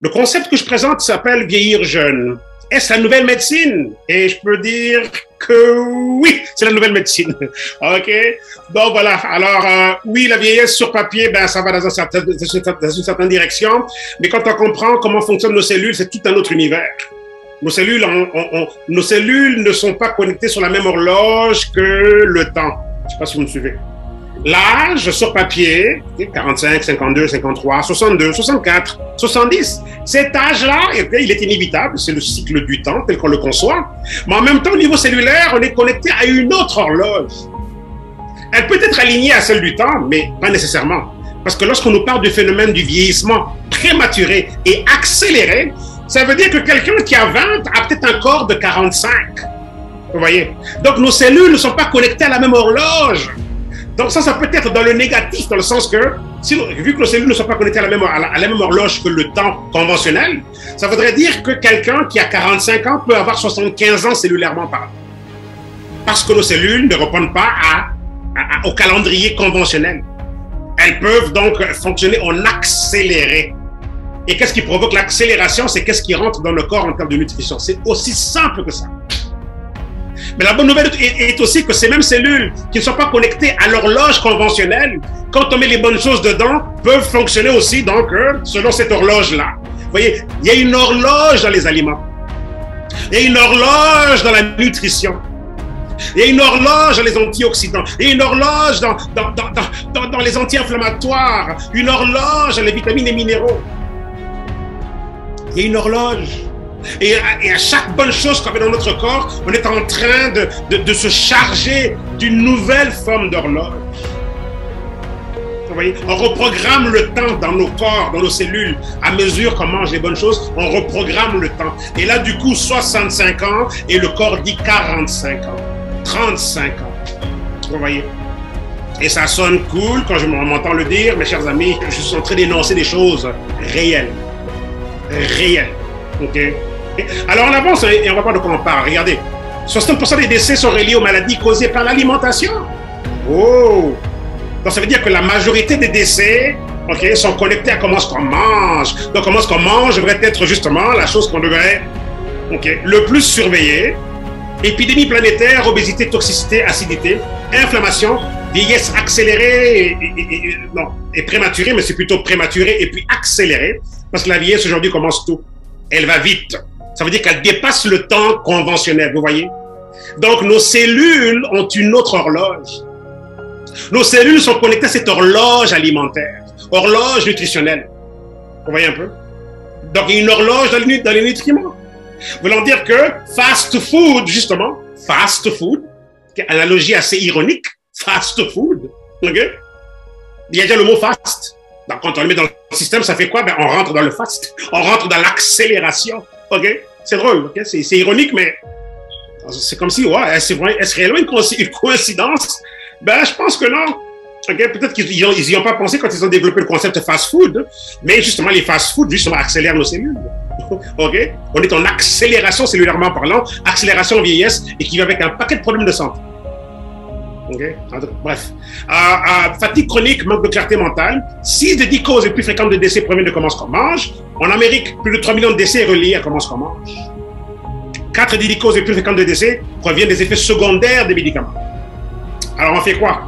Le concept que je présente s'appelle vieillir jeune. Est-ce la nouvelle médecine? Et je peux dire que oui, c'est la nouvelle médecine. OK? Donc voilà. Alors, oui, la vieillesse sur papier, ben, ça va dans une certaine direction. Mais quand on comprend comment fonctionnent nos cellules, c'est tout un autre univers. Nos cellules, nos cellules ne sont pas connectées sur la même horloge que le temps. Je ne sais pas si vous me suivez. L'âge sur papier, 45, 52, 53, 62, 64, 70, cet âge-là, il est inévitable, c'est le cycle du temps tel qu'on le conçoit, mais en même temps, au niveau cellulaire, on est connecté à une autre horloge. Elle peut être alignée à celle du temps, mais pas nécessairement. Parce que lorsqu'on nous parle du phénomène du vieillissement prématuré et accéléré, ça veut dire que quelqu'un qui a 20 a peut-être un corps de 45. Vous voyez? Donc nos cellules ne sont pas connectées à la même horloge. Donc ça peut être dans le négatif, dans le sens que, vu que nos cellules ne sont pas connectées à la même horloge que le temps conventionnel, ça voudrait dire que quelqu'un qui a 45 ans peut avoir 75 ans cellulairement parlant. Parce que nos cellules ne répondent pas au calendrier conventionnel. Elles peuvent donc fonctionner en accéléré. Et qu'est-ce qui provoque l'accélération? C'est qu'est-ce qui rentre dans le corps en termes de nutrition. C'est aussi simple que ça. Mais la bonne nouvelle est aussi que ces mêmes cellules qui ne sont pas connectées à l'horloge conventionnelle, quand on met les bonnes choses dedans, peuvent fonctionner aussi donc selon cette horloge-là. Vous voyez, il y a une horloge dans les aliments. Il y a une horloge dans la nutrition. Il y a une horloge dans les antioxydants. Il y a une horloge dans les anti-inflammatoires. Une horloge dans les vitamines et minéraux. Il y a une horloge. Et à chaque bonne chose qu'on met dans notre corps, on est en train de se charger d'une nouvelle forme d'horloge. Vous voyez, on reprogramme le temps dans nos corps, dans nos cellules. À mesure qu'on mange les bonnes choses, on reprogramme le temps. Et là, du coup, 65 ans et le corps dit 45 ans, 35 ans. Vous voyez? Et ça sonne cool quand je m'entends le dire, mes chers amis. Je suis en train d'énoncer des choses réelles. Réelles. OK? Alors on avance et on va voir de quoi on parle. Regardez, 60% des décès sont reliés aux maladies causées par l'alimentation. Oh! Donc ça veut dire que la majorité des décès, okay, sont connectés à comment est-ce qu'on mange. Donc comment est-ce qu'on mange devrait être justement la chose qu'on devrait le plus surveiller. Épidémie planétaire, obésité, toxicité, acidité, inflammation, vieillesse accélérée et prématurée, mais c'est plutôt prématurée et puis accélérée, parce que la vieillesse aujourd'hui commence tôt. Elle va vite. Ça veut dire qu'elle dépasse le temps conventionnel, vous voyez? Donc, nos cellules ont une autre horloge. Nos cellules sont connectées à cette horloge alimentaire, horloge nutritionnelle. Vous voyez un peu? Donc, il y a une horloge dans les nutriments. Voulant dire que fast food, justement, fast food, analogie assez ironique, fast food, ok? Il y a déjà le mot fast. Donc, quand on le met dans le système, ça fait quoi? Ben, on rentre dans le fast. On rentre dans l'accélération. OK? C'est drôle. OK? C'est ironique, mais c'est comme si, ouais, est-ce réellement une coïncidence? Ben, je pense que non. OK? Peut-être qu'ils n'y ont pas pensé quand ils ont développé le concept de fast food. Mais justement, les fast food, justement, accélèrent nos cellules. OK? On est en accélération cellulairement parlant, accélération vieillesse, et qui va avec un paquet de problèmes de santé. Okay. Bref. Fatigue chronique, manque de clarté mentale. 6 des 10 causes les plus fréquentes de décès proviennent de comment est-ce qu'on mange. En Amérique, plus de 3 millions de décès reliés à comment est-ce qu'on mange. 4 des 10 causes les plus fréquentes de décès proviennent des effets secondaires des médicaments. Alors on fait quoi?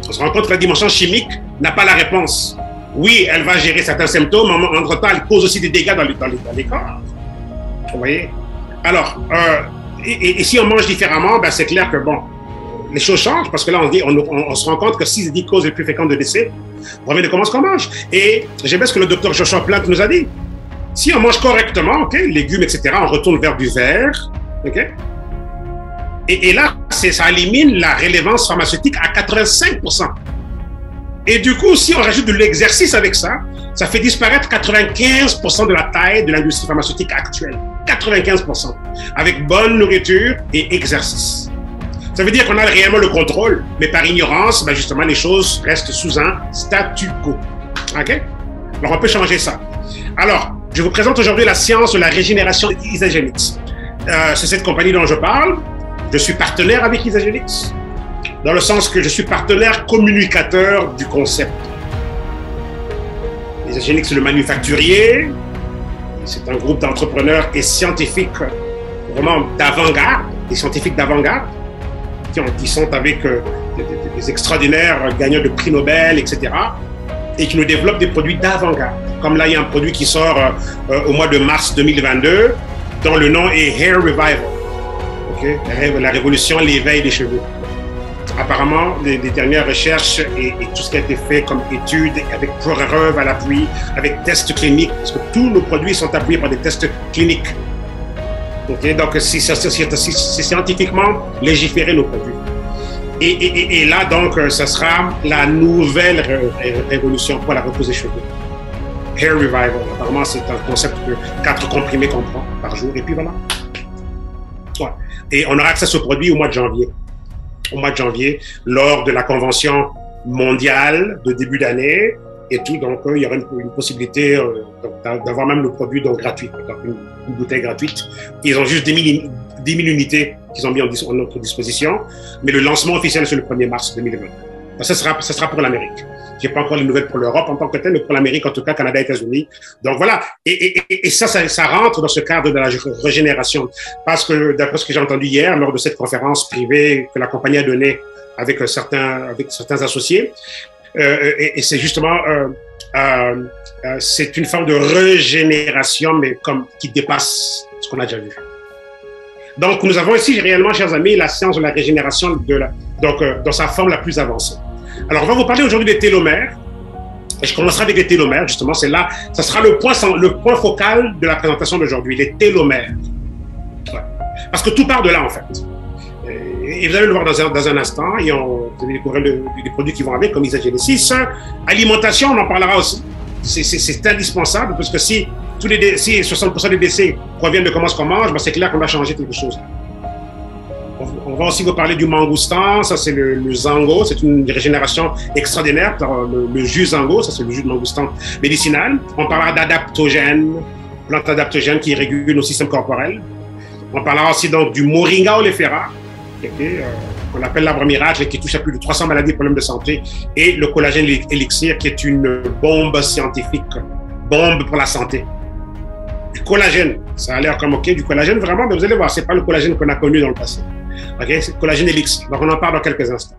On se rend compte que la dimension chimique n'a pas la réponse. Oui, elle va gérer certains symptômes, mais en entre-temps, elle cause aussi des dégâts dans les corps. Vous voyez? Alors, et si on mange différemment, ben c'est clair que bon, les choses changent parce que là, on se rend compte que 6 des 10 causes les plus fréquentes de décès proviennent de comment est-ce qu'on mange. Et j'aime bien ce que le docteur Joshua Plant nous a dit. Si on mange correctement, légumes, etc., on retourne vers du vert, et là, ça élimine la rélevance pharmaceutique à 85%. Et du coup, si on rajoute de l'exercice avec ça, ça fait disparaître 95% de la taille de l'industrie pharmaceutique actuelle. 95%. Avec bonne nourriture et exercice. Ça veut dire qu'on a réellement le contrôle, mais par ignorance, ben justement, les choses restent sous un statu quo. OK? Alors, on peut changer ça. Alors, je vous présente aujourd'hui la science de la régénération Isagenix. C'est cette compagnie dont je parle. Je suis partenaire avec Isagenix, dans le sens que je suis partenaire communicateur du concept. Isagenix, c'est le manufacturier. C'est un groupe d'entrepreneurs et scientifiques vraiment d'avant-garde, des scientifiques d'avant-garde, qui sont avec des extraordinaires gagnants de prix Nobel, etc. Et qui nous développent des produits d'avant-garde. Comme là, il y a un produit qui sort au mois de mars 2022, dont le nom est Hair Revival. Okay? La révolution, l'éveil des cheveux. Apparemment, les dernières recherches et tout ce qui a été fait comme études, avec preuves à l'appui, avec tests cliniques, parce que tous nos produits sont appuyés par des tests cliniques. Okay? Donc, c'est scientifiquement légiféré nos produits. Et là, donc, ça sera la nouvelle révolution pour la repose des cheveux. Hair Revival. Apparemment, c'est un concept de 4 comprimés qu'on prend par jour. Et puis voilà. Ouais. Et on aura accès à ce produit au mois de janvier. Au mois de janvier, lors de la convention mondiale de début d'année et tout. Donc, il y aura une possibilité d'avoir même le produit donc, gratuit, donc une bouteille gratuite. Ils ont juste 10 000 unités qu'ils ont mis en notre disposition. Mais le lancement officiel, c'est le 1er mars 2020. Ça sera pour l'Amérique. Je n'ai pas encore les nouvelles pour l'Europe en tant que tel, mais pour l'Amérique, en tout cas, Canada, États-Unis. Donc voilà. Et ça rentre dans ce cadre de la régénération. Parce que, d'après ce que j'ai entendu hier, lors de cette conférence privée que la compagnie a donnée avec certains associés, et c'est justement, c'est une forme de régénération, mais qui dépasse ce qu'on a déjà vu. Donc, nous avons ici réellement, chers amis, la science de la régénération dans sa forme la plus avancée. Alors, on va vous parler aujourd'hui des télomères. Et je commencerai avec les télomères, justement. C'est là, ça sera le point focal de la présentation d'aujourd'hui, les télomères. Ouais. Parce que tout part de là, en fait. Et vous allez le voir dans un instant. Et vous allez découvrir des produits qui vont avec, comme Isagenesis. Alimentation, on en parlera aussi. C'est indispensable, parce que si 60% des décès proviennent de comment on mange, ben c'est clair qu'on va changer quelque chose. On va aussi vous parler du mangoustan, ça c'est le zango, c'est une régénération extraordinaire, le jus zango, ça c'est le jus de mangoustan médicinal. On parlera d'adaptogènes, plantes adaptogènes qui régulent nos systèmes corporels. On parlera aussi donc du moringa oleifera, qu'on appelle l'arbre miracle et qui touche à plus de 300 maladies et problèmes de santé, et le collagène élixir qui est une bombe scientifique, bombe pour la santé. Du collagène, ça a l'air comme ok, du collagène vraiment, mais vous allez voir, c'est pas le collagène qu'on a connu dans le passé. Ok, c'est le collagène élixir. Donc on en parle dans quelques instants.